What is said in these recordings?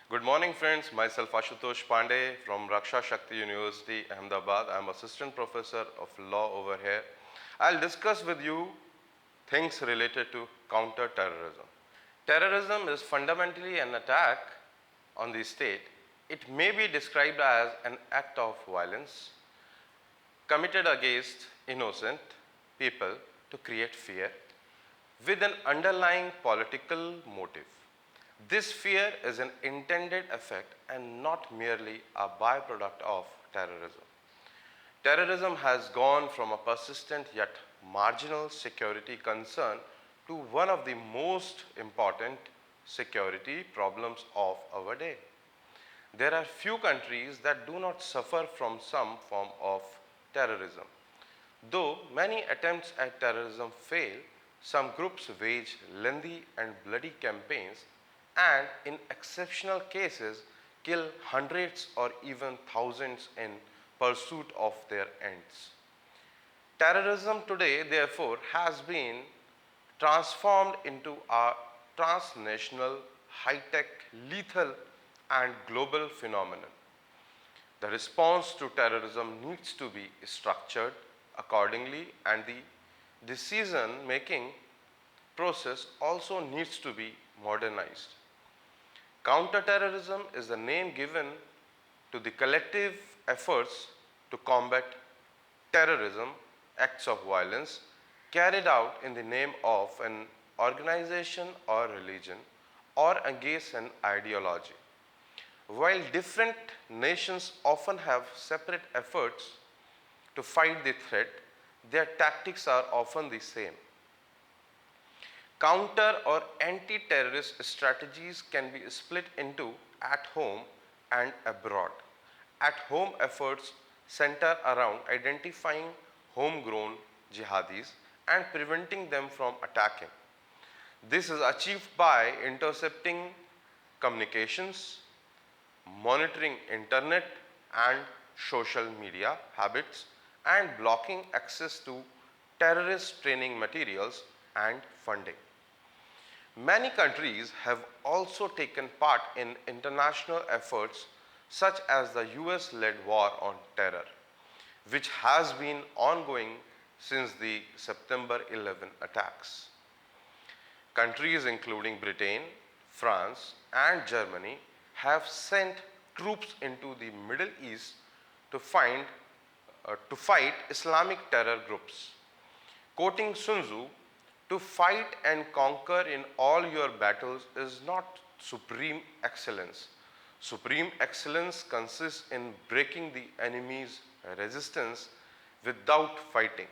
Good morning, friends. Myself Ashutosh Pandey from Raksha Shakti University, Ahmedabad. I'm assistant professor of law over here. I'll discuss with you things related to counter-terrorism. Terrorism is fundamentally an attack on the state. It may be described as an act of violence committed against innocent people to create fear with an underlying political motive. This fear is an intended effect and not merely a byproduct of terrorism. Terrorism has gone from a persistent yet marginal security concern to one of the most important security problems of our day. There are few countries that do not suffer from some form of terrorism. Though many attempts at terrorism fail, some groups wage lengthy and bloody campaigns and, in exceptional cases, kill hundreds or even thousands in pursuit of their ends. Terrorism today, therefore, has been transformed into a transnational, high tech, lethal, and global phenomenon. The response to terrorism needs to be structured accordingly, and the decision making process also needs to be modernized. Counterterrorism is the name given to the collective efforts to combat terrorism, acts of violence carried out in the name of an organization or religion or against an ideology. While different nations often have separate efforts to fight the threat, their tactics are often the same. Counter or anti-terrorist strategies can be split into at home and abroad. At home efforts center around identifying homegrown jihadis and preventing them from attacking. This is achieved by intercepting communications, monitoring internet and social media habits, and blocking access to terrorist training materials and funding. Many countries have also taken part in international efforts such as the US led war on terror, which has been ongoing since the September 11 attacks. Countries including Britain, France, and Germany have sent troops into the Middle East to, to fight Islamic terror groups. Quoting Sun Tzu, to fight and conquer in all your battles is not supreme excellence. Supreme excellence consists in breaking the enemy's resistance without fighting.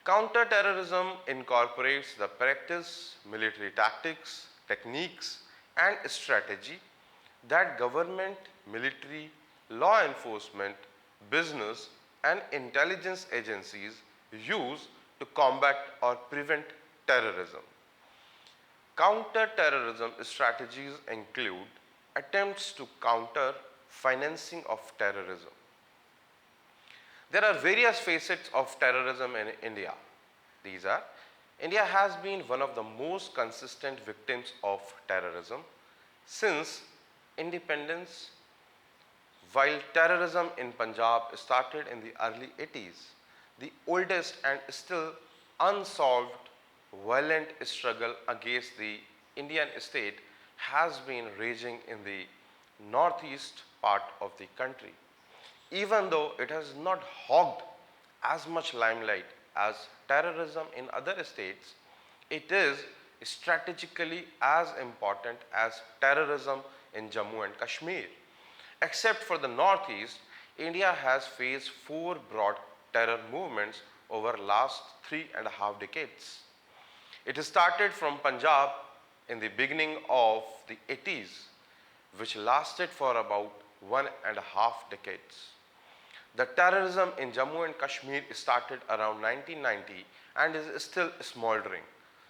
Counterterrorism incorporates the practice, military tactics, techniques, and strategy that government, military, law enforcement, business, and intelligence agencies use to combat or prevent terrorism. Counter-terrorism strategies include attempts to counter financing of terrorism. There are various facets of terrorism in India. These are: India has been one of the most consistent victims of terrorism since independence. While terrorism in Punjab started in the early 80s, the oldest and still unsolved violent struggle against the Indian state has been raging in the northeast part of the country. Even though it has not hogged as much limelight as terrorism in other states, it is strategically as important as terrorism in Jammu and Kashmir. Except for the Northeast, India has faced four broad terror movements over last 3.5 decades. It started from Punjab in the beginning of the 80s, which lasted for about 1.5 decades. The terrorism in Jammu and Kashmir started around 1990 and is still smoldering.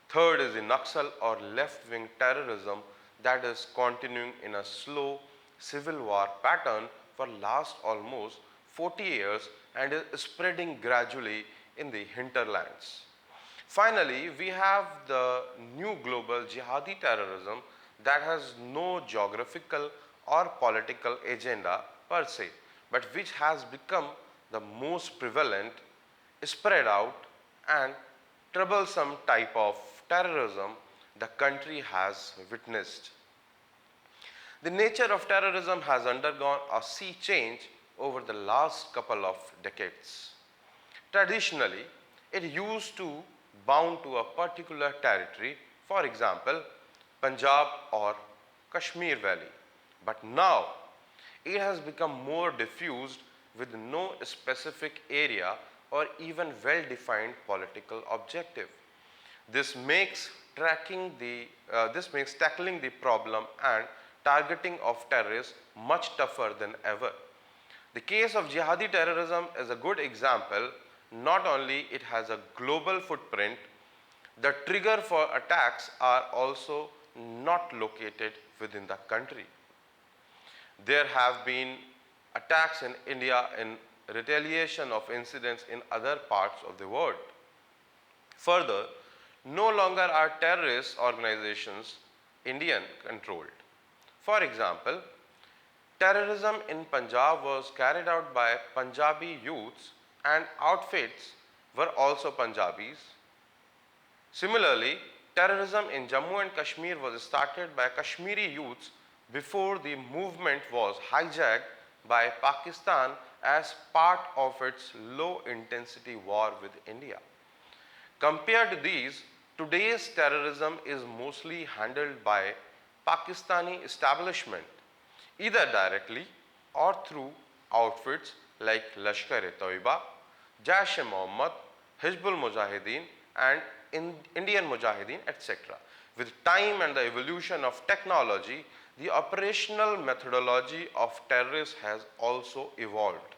Third is the Naxal or left-wing terrorism that is continuing in a slow civil war pattern for last almost 40 years and is spreading gradually in the hinterlands. Finally, we have the new global jihadi terrorism that has no geographical or political agenda per se, but which has become the most prevalent, spread out, and troublesome type of terrorism the country has witnessed. The nature of terrorism has undergone a sea change over the last couple of decades. Traditionally, it used to bound to a particular territory, for example, Punjab or Kashmir Valley. But now, it has become more diffused with no specific area or even well-defined political objective. This makes this makes tackling the problem and targeting of terrorists much tougher than ever. The case of jihadi terrorism is a good example. Not only it has a global footprint, the trigger for attacks are also not located within the country. There have been attacks in India in retaliation of incidents in other parts of the world. Further, no longer are terrorist organizations Indian controlled. For example, terrorism in Punjab was carried out by Punjabi youths and outfits were also Punjabis. Similarly, terrorism in Jammu and Kashmir was started by Kashmiri youths before the movement was hijacked by Pakistan as part of its low intensity war with India. Compared to these, today's terrorism is mostly handled by Pakistani establishment, either directly or through outfits like Lashkar-e-Toiba, Jaish-e-Mohammed, Hizbul Mujahideen and Indian Mujahideen, etc. With time and the evolution of technology, the operational methodology of terrorists has also evolved.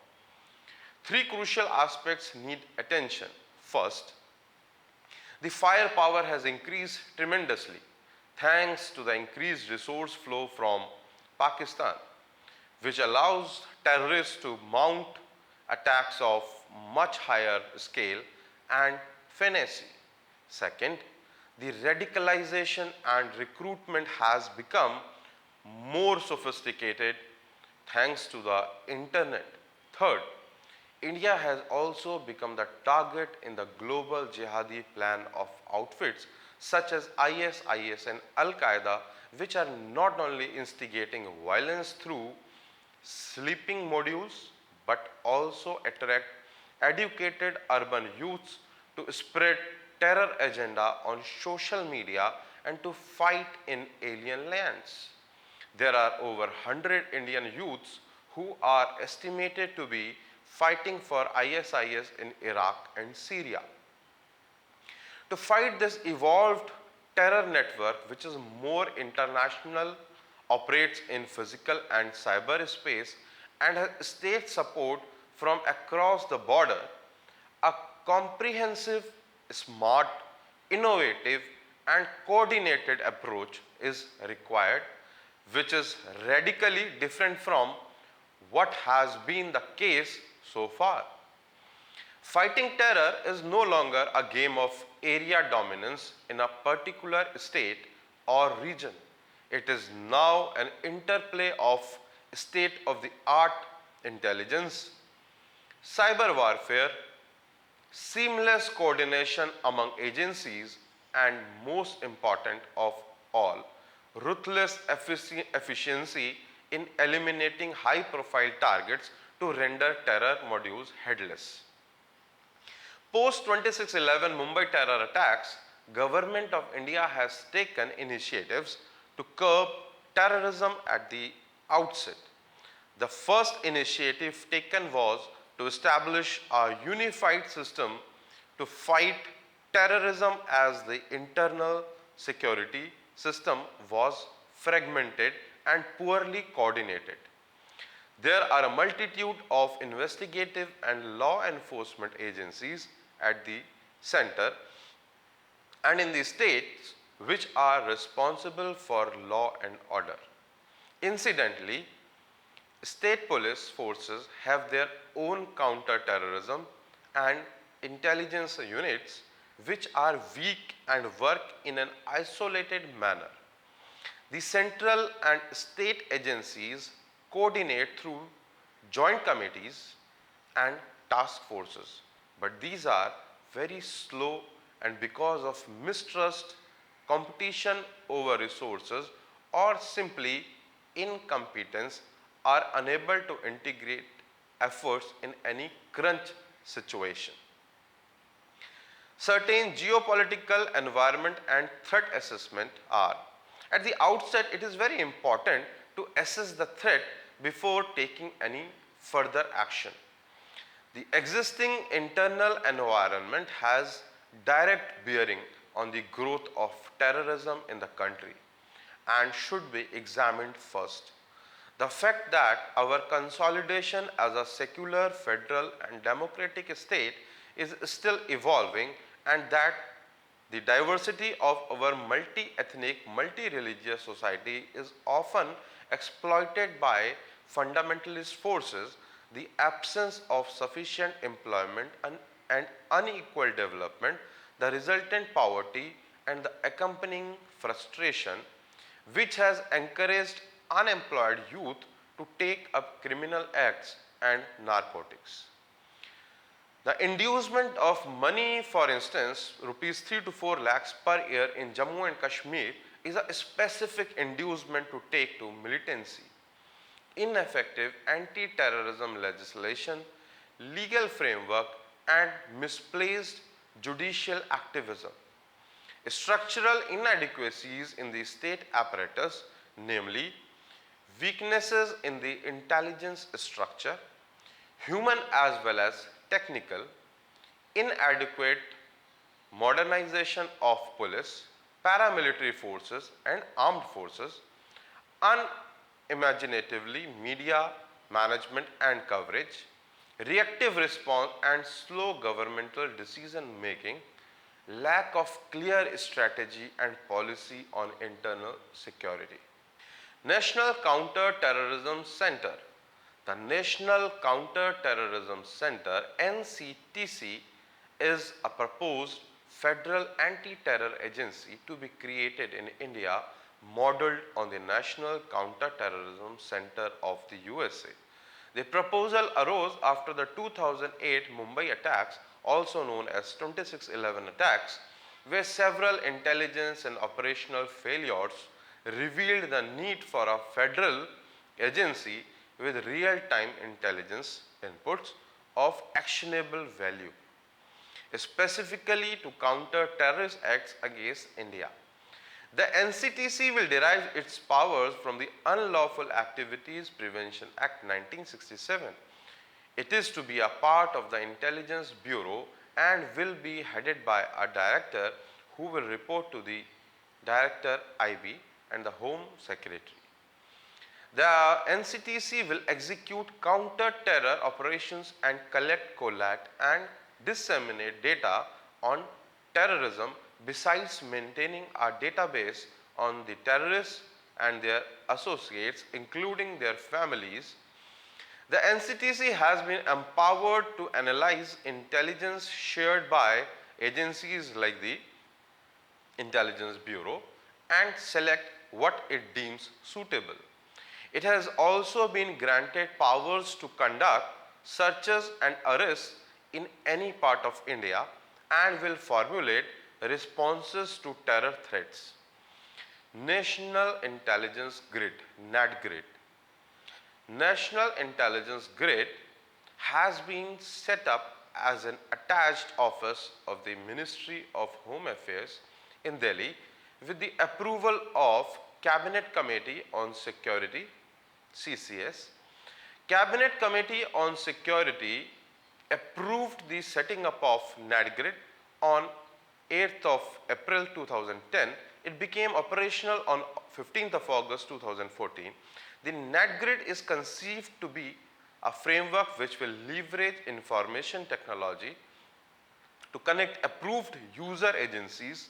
Three crucial aspects need attention. First, the firepower has increased tremendously thanks to the increased resource flow from Pakistan, which allows terrorists to mount attacks of much higher scale and finesse. Second, the radicalization and recruitment has become more sophisticated thanks to the internet. Third, India has also become the target in the global jihadi plan of outfits such as ISIS and Al-Qaeda, which are not only instigating violence through sleeping modules but also attract educated urban youths to spread terror agenda on social media and to fight in alien lands. There are over 100 Indian youths who are estimated to be fighting for ISIS in Iraq and Syria. To fight this evolved terror network, which is more international, operates in physical and cyberspace, and has state support from across the border, a comprehensive, smart, innovative, and coordinated approach is required, which is radically different from what has been the case so far. Fighting terror is no longer a game of area dominance in a particular state or region. It is now an interplay of state-of-the-art intelligence, cyber warfare, seamless coordination among agencies, and most important of all, ruthless efficiency in eliminating high-profile targets to render terror modules headless. Post 26/11 Mumbai terror attacks, Government of India has taken initiatives to curb terrorism at the outset. The first initiative taken was to establish a unified system to fight terrorism as the internal security system was fragmented and poorly coordinated. There are a multitude of investigative and law enforcement agencies at the center and in the states which are responsible for law and order. Incidentally, state police forces have their own counter-terrorism and intelligence units which are weak and work in an isolated manner. The central and state agencies coordinate through joint committees and task forces, but these are very slow, and because of mistrust, competition over resources, or simply incompetence, are unable to integrate efforts in any crunch situation. Certain geopolitical environment and threat assessment are. At the outset, it is very important to assess the threat before taking any further action. The existing internal environment has direct bearing on the growth of terrorism in the country and should be examined first. The fact that our consolidation as a secular, federal, and democratic state is still evolving, and that the diversity of our multi-ethnic, multi-religious society is often exploited by fundamentalist forces, the absence of sufficient employment and unequal development, the resultant poverty, and the accompanying frustration, which has encouraged unemployed youth to take up criminal acts and narcotics. The inducement of money, for instance, rupees 3 to 4 lakhs per year in Jammu and Kashmir is a specific inducement to take to militancy. Ineffective anti-terrorism legislation, legal framework, and misplaced judicial activism. Structural inadequacies in the state apparatus, namely weaknesses in the intelligence structure, human as well as technical, inadequate modernization of police, paramilitary forces and armed forces, unimaginatively media management and coverage, reactive response and slow governmental decision making, lack of clear strategy and policy on internal security. National Counter-Terrorism Center. The National Counter-Terrorism Center (NCTC) is a proposed federal anti-terror agency to be created in India, modeled on the National Counter-Terrorism Center of the USA. The proposal arose after the 2008 Mumbai attacks, also known as 26/11 attacks, where several intelligence and operational failures revealed the need for a federal agency with real-time intelligence inputs of actionable value, specifically to counter terrorist acts against India. The NCTC will derive its powers from the Unlawful Activities Prevention Act 1967. It is to be a part of the Intelligence Bureau and will be headed by a director who will report to the Director IB and the Home Secretary. The NCTC will execute counter-terror operations and collect and disseminate data on terrorism, besides maintaining a database on the terrorists and their associates, including their families. The NCTC has been empowered to analyze intelligence shared by agencies like the Intelligence Bureau and select what it deems suitable. It has also been granted powers to conduct searches and arrests in any part of India and will formulate responses to terror threats. National Intelligence Grid (NATGRID). National Intelligence Grid has been set up as an attached office of the Ministry of Home Affairs in Delhi with the approval of Cabinet Committee on Security (CCS). Cabinet Committee on Security approved the setting up of NATGRID on 8th of April 2010. It became operational on 15th of August 2014. The NATGRID is conceived to be a framework which will leverage information technology to connect approved user agencies,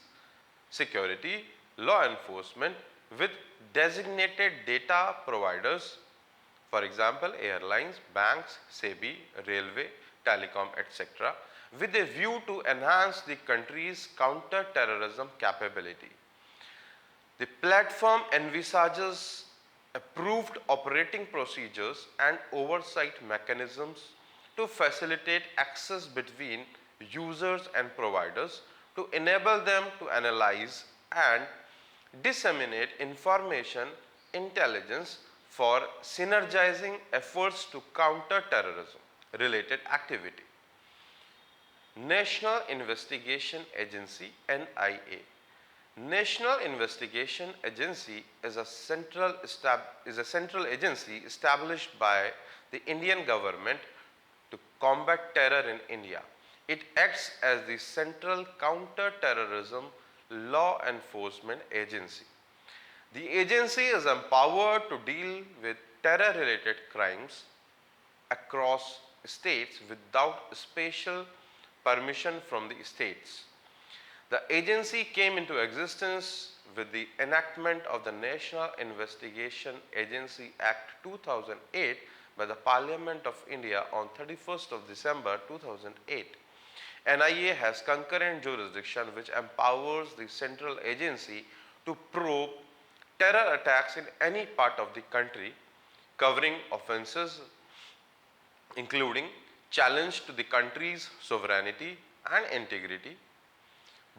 security, law enforcement with designated data providers, for example, airlines, banks, SEBI, railway, telecom, etc., with a view to enhance the country's counter-terrorism capability. The platform envisages approved operating procedures and oversight mechanisms to facilitate access between users and providers to enable them to analyze and disseminate information intelligence for synergizing efforts to counter terrorism related activity. National Investigation Agency NIA. National Investigation Agency is a central agency established by the Indian government to combat terror in India. It acts as the central counter-terrorism law enforcement agency. The agency is empowered to deal with terror-related crimes across states without special permission from the states. The agency came into existence with the enactment of the National Investigation Agency Act 2008 by the Parliament of India on 31st of December 2008. NIA has concurrent jurisdiction which empowers the central agency to probe terror attacks in any part of the country, covering offences including challenge to the country's sovereignty and integrity,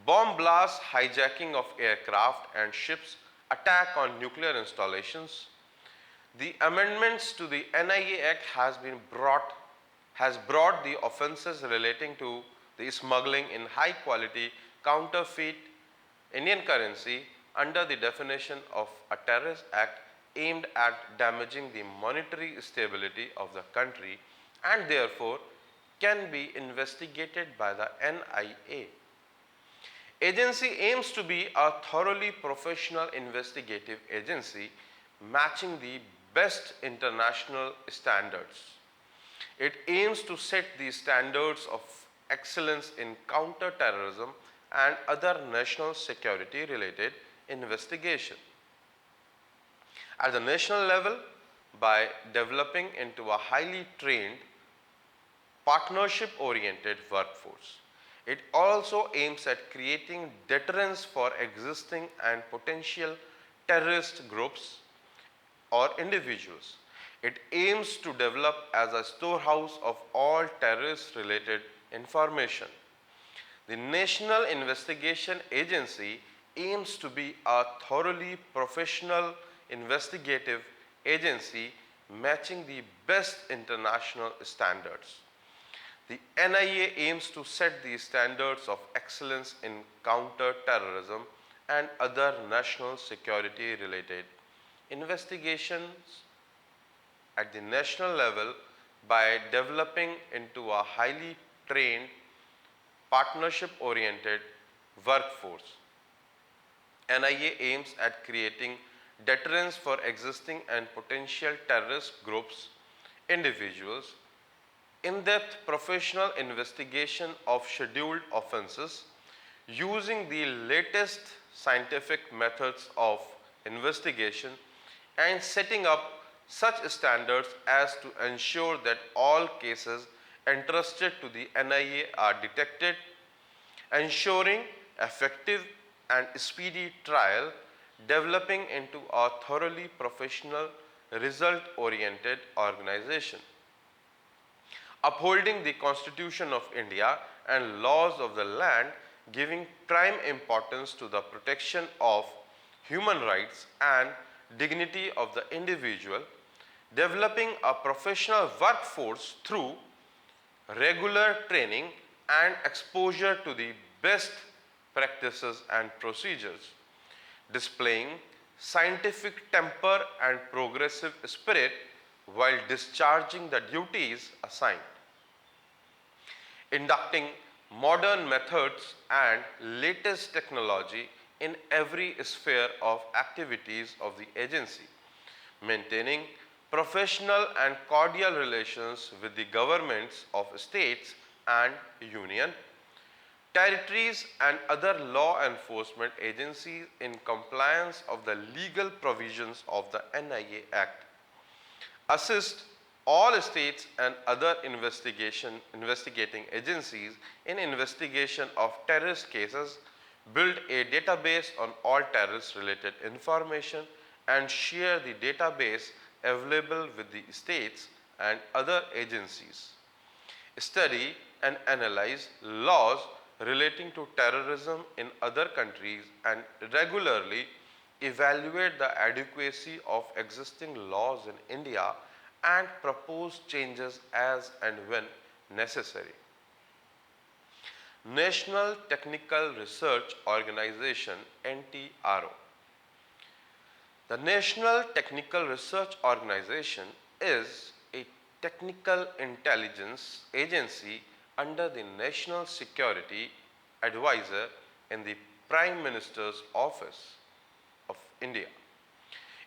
bomb blasts, hijacking of aircraft and ships, attack on nuclear installations. The amendments to the NIA Act has brought the offences relating to the smuggling in high quality counterfeit Indian currency under the definition of a terrorist act aimed at damaging the monetary stability of the country and therefore can be investigated by the NIA. Agency aims to be a thoroughly professional investigative agency matching the best international standards. It aims to set the standards of excellence in counter-terrorism and other national security related investigation. At the national level, by developing into a highly trained, partnership-oriented workforce. It also aims at creating deterrence for existing and potential terrorist groups or individuals. It aims to develop as a storehouse of all terrorist-related information. The National Investigation Agency aims to be a thoroughly professional investigative agency matching the best international standards. The NIA aims to set the standards of excellence in counter-terrorism and other national security related investigations at the national level by developing into a highly trained, partnership-oriented workforce. NIA aims at creating deterrence for existing and potential terrorist groups, individuals, in-depth professional investigation of scheduled offenses using the latest scientific methods of investigation and setting up such standards as to ensure that all cases entrusted to the NIA are detected, ensuring effective and speedy trial, developing into a thoroughly professional, result-oriented organization. Upholding the Constitution of India and laws of the land, giving prime importance to the protection of human rights and dignity of the individual, developing a professional workforce through regular training and exposure to the best practices and procedures, displaying scientific temper and progressive spirit while discharging the duties assigned, inducting modern methods and latest technology in every sphere of activities of the agency, maintaining professional and cordial relations with the governments of states and union, territories and other law enforcement agencies in compliance of the legal provisions of the NIA Act, assist all states and other investigating agencies in investigation of terrorist cases build a database on all terrorist related information, and share the database available with the states and other agencies. Study and analyze laws relating to terrorism in other countries and regularly evaluate the adequacy of existing laws in India and propose changes as and when necessary. National Technical Research Organization NTRO. The National Technical Research Organization is a technical intelligence agency under the National Security Advisor in the Prime Minister's Office of India.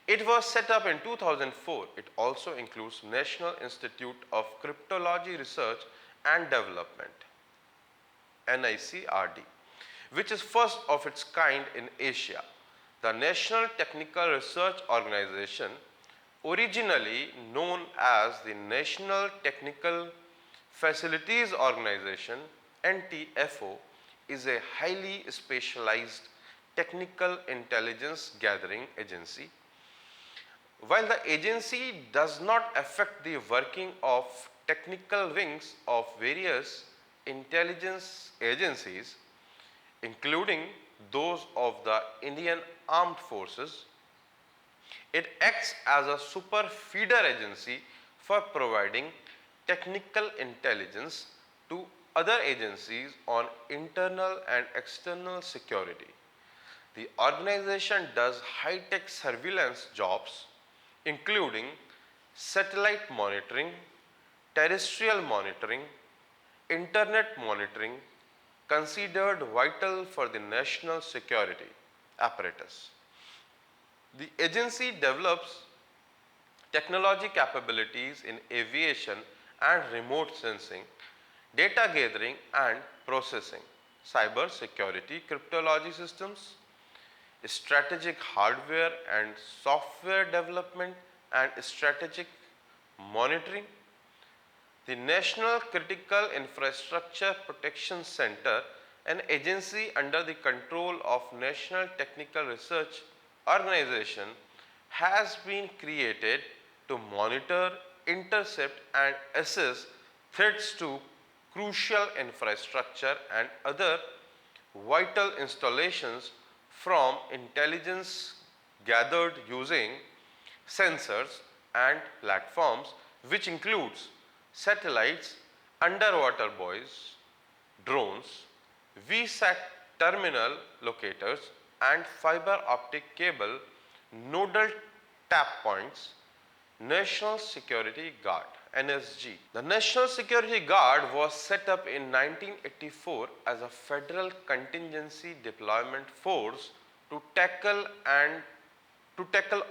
It was set up in 2004. It also includes National Institute of Cryptology Research and Development, NICRD, which is first of its kind in Asia. The National Technical Research Organization, originally known as the National Technical Facilities Organization (NTFO), is a highly specialized technical intelligence gathering agency. While the agency does not affect the working of technical wings of various intelligence agencies, including those of the Indian Armed Forces, it acts as a super feeder agency for providing technical intelligence to other agencies on internal and external security. The organization does high-tech surveillance jobs, including satellite monitoring, terrestrial monitoring, internet monitoring, considered vital for the national security apparatus. The agency develops technology capabilities in aviation and remote sensing, data gathering and processing, cyber security, cryptology systems, strategic hardware and software development, and strategic monitoring. The National Critical Infrastructure Protection Center, an agency under the control of National Technical Research Organization, has been created to monitor, intercept and assess threats to crucial infrastructure and other vital installations from intelligence gathered using sensors and platforms, which includes satellites, underwater buoys, drones, VSAT terminal locators and fiber optic cable nodal tap points. National Security Guard, NSG. The National Security Guard was set up in 1984 as a federal contingency deployment force to tackle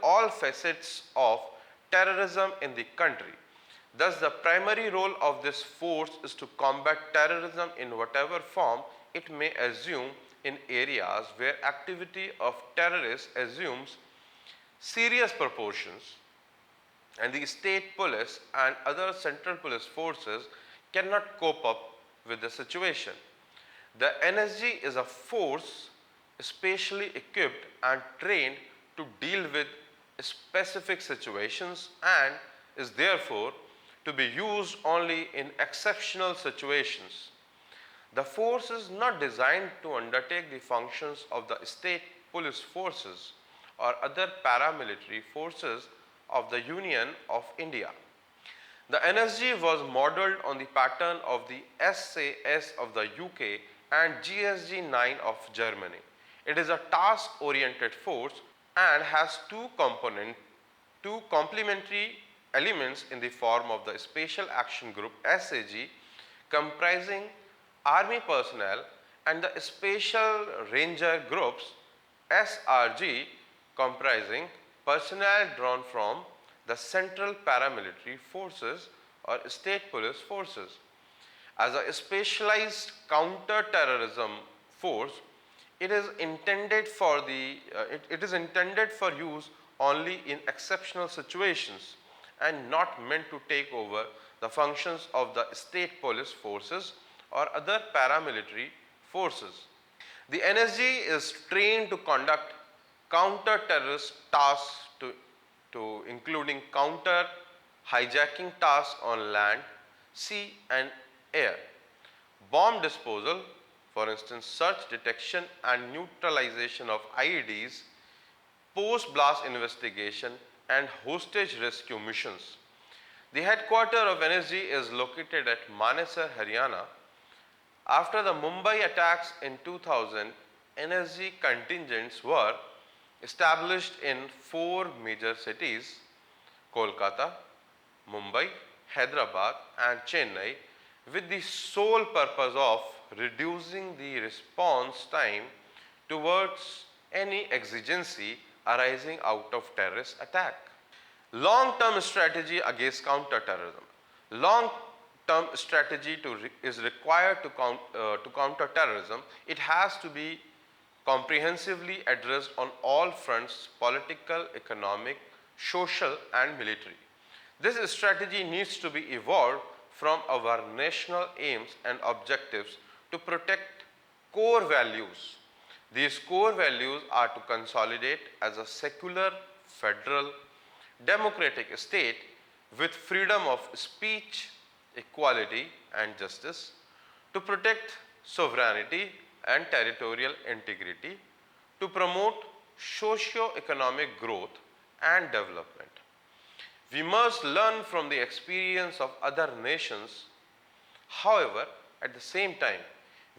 all facets of terrorism in the country. Thus, the primary role of this force is to combat terrorism in whatever form it may assume in areas where activity of terrorists assumes serious proportions and the state police and other central police forces cannot cope up with the situation. The NSG is a force specially equipped and trained to deal with specific situations and is therefore to be used only in exceptional situations. The force is not designed to undertake the functions of the state police forces or other paramilitary forces of the Union of India. The NSG was modeled on the pattern of the SAS of the UK and GSG 9 of Germany. It is a task-oriented force and has two complementary elements in the form of the Special Action Group SAG, comprising Army personnel, and the Special Ranger Groups SRG, comprising personnel drawn from the Central Paramilitary Forces or State Police Forces. As a specialized counter-terrorism force, it is intended for use only in exceptional situations and not meant to take over the functions of the state police forces or other paramilitary forces. The NSG is trained to conduct counter-terrorist tasks to including counter hijacking tasks on land, sea and air, bomb disposal, for instance search, detection and neutralization of IEDs, post-blast investigation and hostage rescue missions. The headquarters of NSG is located at Manesar, Haryana. After the Mumbai attacks in 2000, NSG contingents were established in 4 major cities: Kolkata, Mumbai, Hyderabad and Chennai, with the sole purpose of reducing the response time towards any exigency arising out of terrorist attack. Long-term strategy against counter-terrorism. Long-term strategy is required to counter terrorism. It has to be comprehensively addressed on all fronts: political, economic, social and military. This strategy needs to be evolved from our national aims and objectives to protect core values. These core values are to consolidate as a secular, federal, democratic state with freedom of speech, equality and justice, to protect sovereignty and territorial integrity, to promote socio-economic growth and development. We must learn from the experience of other nations. However, at the same time,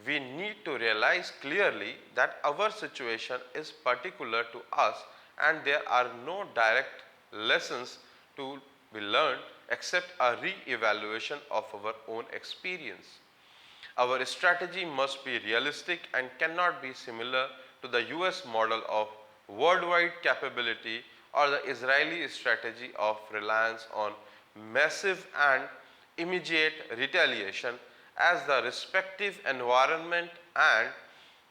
we need to realize clearly that our situation is particular to us and there are no direct lessons to be learned except a re-evaluation of our own experience. Our strategy must be realistic and cannot be similar to the US model of worldwide capability or the Israeli strategy of reliance on massive and immediate retaliation, as the respective environment and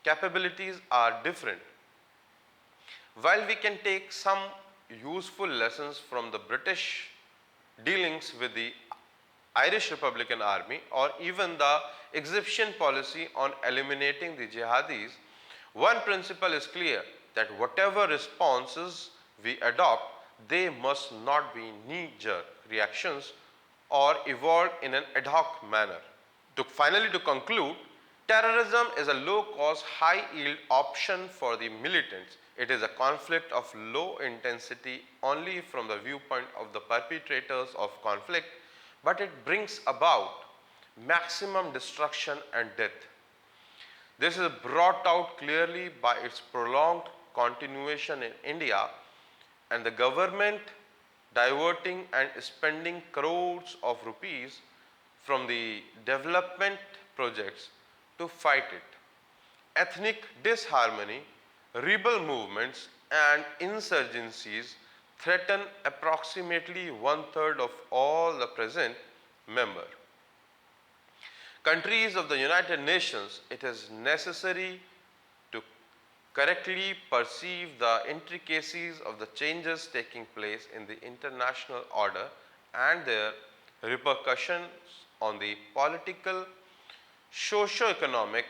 capabilities are different. While we can take some useful lessons from the British dealings with the Irish Republican Army or even the Egyptian policy on eliminating the jihadis, one principle is clear: that whatever responses we adopt, they must not be knee-jerk reactions or evolve in an ad hoc manner. Finally, to conclude, terrorism is a low-cost, high-yield option for the militants. It is a conflict of low intensity only from the viewpoint of the perpetrators of conflict, but it brings about maximum destruction and death. This is brought out clearly by its prolonged continuation in India and the government diverting and spending crores of rupees from the development projects to fight it. Ethnic disharmony, rebel movements and insurgencies threaten approximately 1/3 of all the present members. Countries of the United Nations, it is necessary to correctly perceive the intricacies of the changes taking place in the international order and their repercussions on the political, socio-economic,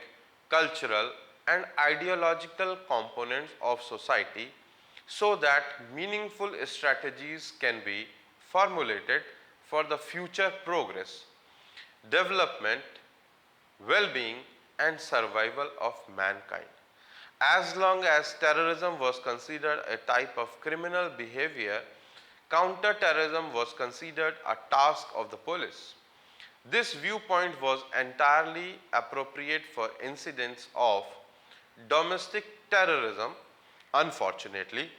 cultural and ideological components of society, so that meaningful strategies can be formulated for the future progress, development, well-being and survival of mankind. As long as terrorism was considered a type of criminal behavior, counter-terrorism was considered a task of the police. This viewpoint was entirely appropriate for incidents of domestic terrorism. Unfortunately,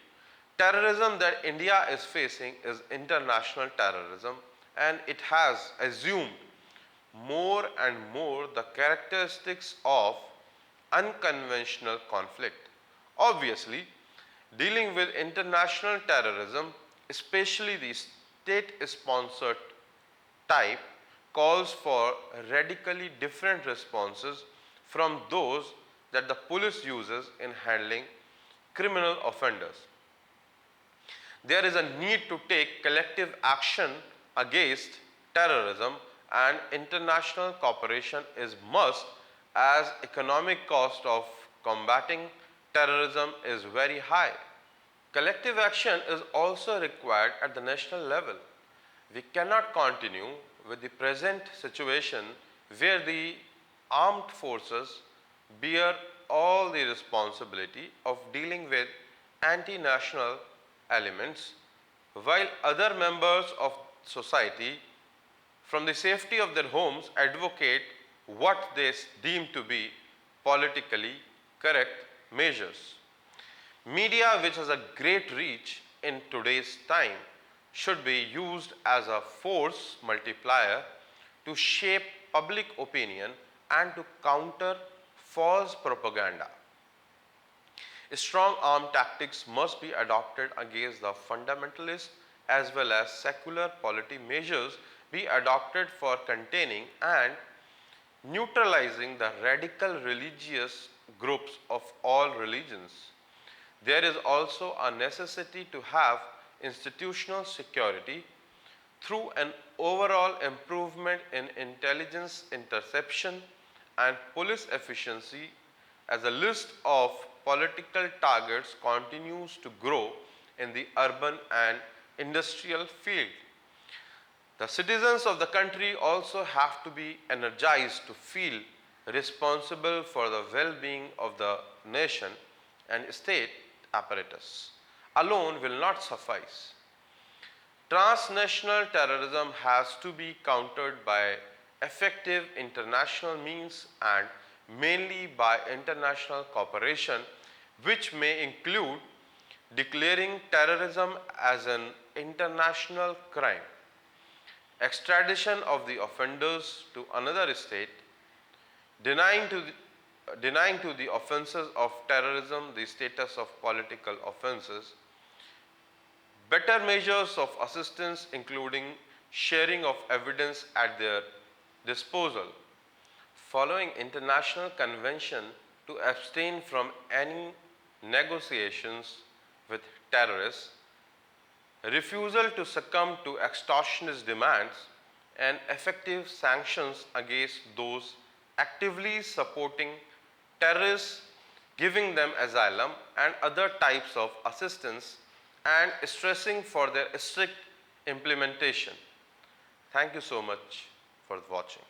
terrorism that India is facing is international terrorism, and it has assumed more and more the characteristics of unconventional conflict. Obviously, dealing with international terrorism, especially the state-sponsored type, calls for radically different responses from those that the police uses in handling criminal offenders. There is a need to take collective action against terrorism, and international cooperation is must, as economic cost of combating terrorism is very high. Collective action is also required at the national level. We cannot continue with the present situation where the armed forces bear all the responsibility of dealing with anti-national elements while other members of society from the safety of their homes advocate what they deem to be politically correct measures. Media, which has a great reach in today's time, should be used as a force multiplier to shape public opinion and to counter false propaganda. Strong arm tactics must be adopted against the fundamentalists as well as secular polity measures be adopted for containing and neutralizing the radical religious groups of all religions. There is also a necessity to have institutional security through an overall improvement in intelligence interception and police efficiency as a list of political targets continues to grow in the urban and industrial field. The citizens of the country also have to be energized to feel responsible for the well-being of the nation, and state apparatus alone will not suffice. Transnational terrorism has to be countered by effective international means and mainly by international cooperation, which may include declaring terrorism as an international crime, extradition of the offenders to another state, denying to the offenses of terrorism the status of political offenses, better measures of assistance including sharing of evidence at their disposal, following international convention to abstain from any negotiations with terrorists, refusal to succumb to extortionist demands, and effective sanctions against those actively supporting terrorists, giving them asylum and other types of assistance, and stressing for their strict implementation. Thank you so much for watching.